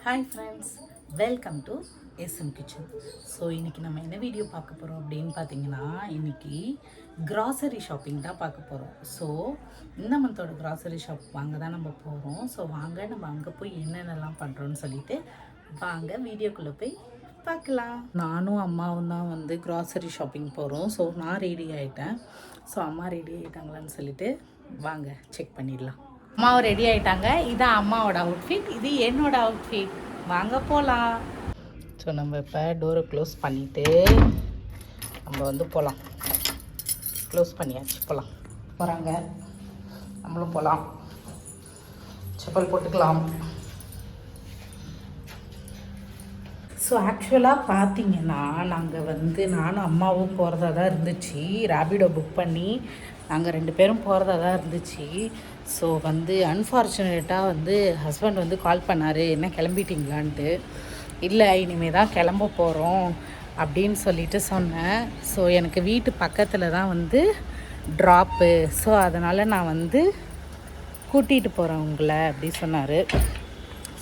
Hi friends, welcome to SM kitchen. So இன்றைக்கி நம்ம என்ன வீடியோ பார்க்க போகிறோம் அப்படின்னு பார்த்தீங்கன்னா, இன்றைக்கி க்ராசரி ஷாப்பிங் தான் பார்க்க போகிறோம். ஸோ இந்த மந்தோட க்ராசரி ஷாப் வாங்க தான் நம்ம போகிறோம். ஸோ வாங்க நம்ம அங்கே போய் என்னென்னலாம் பண்ணுறோன்னு சொல்லிட்டு வாங்க வீடியோக்குள்ளே போய் பார்க்கலாம். நானும் அம்மாவும் தான் வந்து க்ராசரி ஷாப்பிங் போகிறோம். ஸோ நான் ரெடி ஆகிட்டேன். ஸோ அம்மா ரெடி ஆகிட்டாங்களான்னு சொல்லிட்டு வாங்க செக் பண்ணிடலாம். அம்மாவும் ரெடி ஆகிட்டாங்க. இதான் அம்மாவோட அவுட்ஃபிட், இது என்னோட அவுட்ஃபிட். வாங்க போகலாம். ஸோ நம்ம இப்போ டோரை க்ளோஸ் பண்ணிவிட்டு நம்ம வந்து போகலாம். க்ளோஸ் பண்ணியாச்சு, போகலாம். போகிறாங்க, நம்மளும் போகலாம். செப்பல் போட்டுக்கலாம். ஸோ ஆக்சுவலாக பார்த்தீங்கன்னா நாங்கள் வந்து நானும் அம்மாவும் போகிறதா தான் இருந்துச்சு. ரேபிடோ புக் பண்ணி நாங்கள் 2 பேரும் போகிறதா தான் இருந்துச்சு. ஸோ வந்து அன்ஃபார்ச்சுனேட்டாக வந்து ஹஸ்பண்ட் வந்து கால் பண்ணார், என்ன கிளம்பிட்டீங்களான்ட்டு. இல்லை, இனிமேல் தான் கிளம்ப போகிறோம் அப்படின்னு சொல்லிட்டு சொன்னேன். ஸோ எனக்கு வீட்டு பக்கத்தில் தான் வந்து ட்ராப்பு. ஸோ அதனால் நான் வந்து கூட்டிகிட்டு போகிறேன் உங்களை அப்படி சொன்னார்.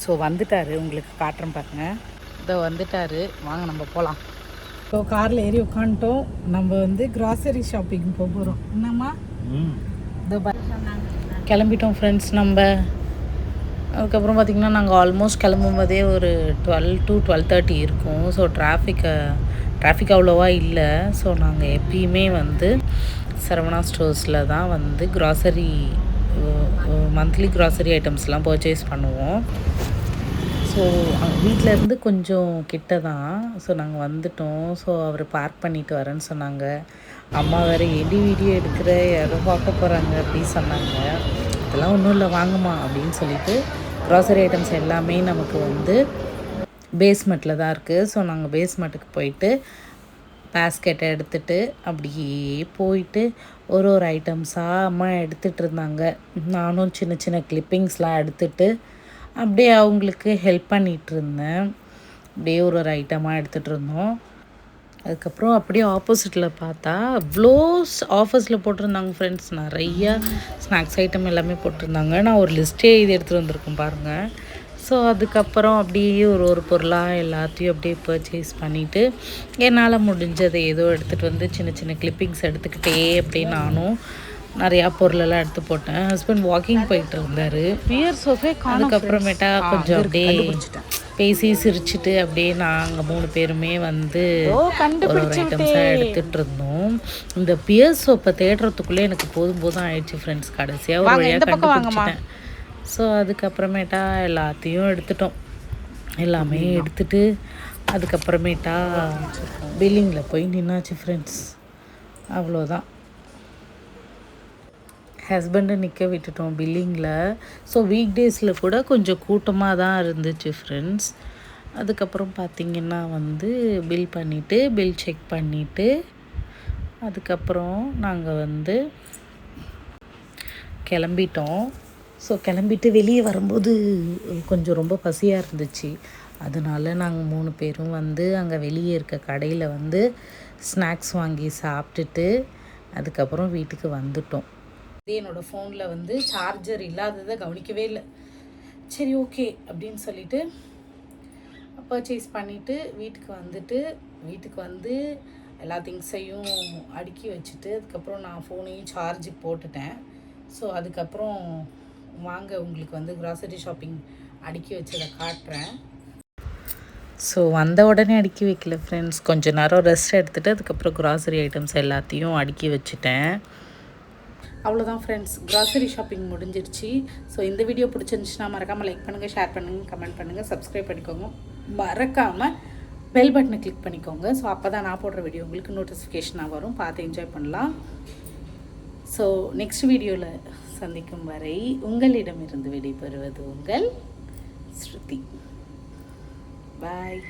ஸோ வந்துட்டார், உங்களுக்கு காட்டுறேன் பாருங்க. இதோ வந்துட்டார், வாங்க நம்ம போகலாம். ஸோ காரில் ஏறி உட்காந்துட்டோம். நம்ம வந்து க்ராசரி ஷாப்பிங் போக போகிறோம். என்னம்மா இதோ கிளம்பிட்டோம் ஃப்ரெண்ட்ஸ். நம்ம அதுக்கப்புறம் பார்த்திங்கன்னா நாங்கள் ஆல்மோஸ்ட் கிளம்பும் போதே ஒரு 12 to 12:30 இருக்கும். ஸோ டிராஃபிக் அவ்வளோவா இல்லை. ஸோ நாங்கள் எப்பயுமே வந்து சரவணா ஸ்டோர்ஸில் தான் வந்து மந்த்லி க்ராசரி ஐட்டம்ஸ்லாம் பர்ச்சேஸ் பண்ணுவோம். ஸோ வீட்டிலேருந்து கொஞ்சம் கிட்ட தான். ஸோ நாங்கள் வந்துட்டோம். ஸோ அவர் பார்க் பண்ணிவிட்டு வரேன்னு சொன்னாங்க. அம்மா வேறு வீடியோ எடுக்கிற, யாரோ பார்க்க போகிறாங்க அப்படி சொன்னாங்க. இதெல்லாம் ஒன்றும் இல்லை, வாங்கம்மா அப்படின்னு சொல்லிட்டு க்ராசரி ஐட்டம்ஸ் எல்லாமே நமக்கு வந்து பேஸ்மெண்ட்டில் தான் இருக்குது. ஸோ நாங்கள் பேஸ்மெண்ட்டுக்கு போயிட்டு பேஸ்கெட்டை எடுத்துகிட்டு அப்படியே போயிட்டு ஒரு ஐட்டம்ஸாக அம்மா எடுத்துகிட்டு இருந்தாங்க. நானும் சின்ன சின்ன கிளிப்பிங்ஸ்லாம் எடுத்துகிட்டு அப்படியே அவங்களுக்கு ஹெல்ப் பண்ணிகிட்டு இருந்தேன். அப்படியே ஒரு ஐட்டமாக எடுத்துகிட்டு இருந்தோம். அதுக்கப்புறம் அப்படியே ஆப்போசிட்டில் பார்த்தா அவ்வளோ ஆஃபர்ஸில் போட்டிருந்தாங்க ஃப்ரெண்ட்ஸ். நிறையா ஸ்நாக்ஸ் ஐட்டம் எல்லாமே போட்டிருந்தாங்க. நான் ஒரு லிஸ்ட்டே இது எடுத்துகிட்டு வந்திருக்கேன் பாருங்கள். ஸோ அதுக்கப்புறம் அப்படியே ஒரு பொருளாக எல்லாத்தையும் அப்படியே பர்ச்சேஸ் பண்ணிவிட்டு என்னால் முடிஞ்சதை ஏதோ எடுத்துகிட்டு வந்து சின்ன சின்ன கிளிப்பிங்ஸ் எடுத்துக்கிட்டே அப்படியே நானும் நிறையா பொருளெல்லாம் எடுத்து போட்டேன். ஹஸ்பண்ட் வாக்கிங் போயிட்டு இருந்தார். அதுக்கப்புறமேட்டா கொஞ்சம் அப்படியே பேசி சிரிச்சுட்டு அப்படியே நாங்கள் 3 பேருமே வந்து ஒரு ஐட்டம்ஸாக எடுத்துகிட்டு இருந்தோம். இந்த பியர் சோப்பை தேடுறதுக்குள்ளே எனக்கு போதும் ஆயிடுச்சு ஃப்ரெண்ட்ஸ். கடைசியாக ஒரு வழியாக கண்டுபிடிச்சிட்டேன். ஸோ அதுக்கப்புறமேட்டா எல்லாத்தையும் எடுத்துட்டோம். எல்லாமே எடுத்துட்டு அதுக்கப்புறமேட்டா பில்லிங்கில் போய் நின்னாச்சு ஃப்ரெண்ட்ஸ். அவ்வளோதான், ஹஸ்பண்டை நிற்க விட்டுட்டோம் பில்லிங்கில். ஸோ வீக் டேஸில் கூட கொஞ்சம் கூட்டமாக தான் இருந்துச்சு ஃப்ரெண்ட்ஸ். அதுக்கப்புறம் பார்த்திங்கன்னா வந்து பில் செக் பண்ணிவிட்டு அதுக்கப்புறம் நாங்கள் வந்து கிளம்பிட்டோம். ஸோ கிளம்பிட்டு வெளியே வரும்போது கொஞ்சம் ரொம்ப பசியாக இருந்துச்சு. அதனால நாங்கள் 3 பேரும் வந்து அங்கே வெளியே இருக்க கடையில் வந்து ஸ்நாக்ஸ் வாங்கி சாப்பிட்டுட்டு அதுக்கப்புறம் வீட்டுக்கு வந்துட்டோம். என்னோடய ஃபோனில் வந்து சார்ஜர் இல்லாததை கவனிக்கவே இல்லை. சரி ஓகே அப்படின்னு சொல்லிட்டு பர்ச்சேஸ் பண்ணிவிட்டு வீட்டுக்கு வந்து எல்லா திங்ஸையும் அடுக்கி வச்சுட்டு அதுக்கப்புறம் நான் ஃபோனையும் சார்ஜுக்கு போட்டுட்டேன். ஸோ அதுக்கப்புறம் வாங்க உங்களுக்கு வந்து க்ராசரி ஷாப்பிங் அடுக்கி வச்சதை காட்டுறேன். ஸோ வந்த உடனே அடுக்கி வைக்கல ஃப்ரெண்ட்ஸ், கொஞ்சம் நேரம் ரெஸ்ட் எடுத்துகிட்டு அதுக்கப்புறம் க்ராசரி ஐட்டம்ஸ் எல்லாத்தையும் அடுக்கி வச்சுட்டேன். அவ்வளோதான் ஃப்ரெண்ட்ஸ், க்ராசரி ஷாப்பிங் முடிஞ்சிருச்சு. ஸோ இந்த வீடியோ பிடிச்சிருந்துச்சுன்னா மறக்காமல் லைக் பண்ணுங்கள், ஷேர் பண்ணுங்கள், கமெண்ட் பண்ணுங்கள், சப்ஸ்கிரைப் பண்ணிக்கோங்க. மறக்காமல் பெல் பட்டனை கிளிக் பண்ணிக்கோங்க. ஸோ அப்போ தான் நான் போடுற வீடியோ உங்களுக்கு நோட்டிஃபிகேஷனாக வரும், பார்த்து என்ஜாய் பண்ணலாம். ஸோ நெக்ஸ்ட் வீடியோவில் சந்திக்கும் வரை உங்களிடமிருந்து விடைபெறுவது உங்கள் ஸ்ருதி. பாய்.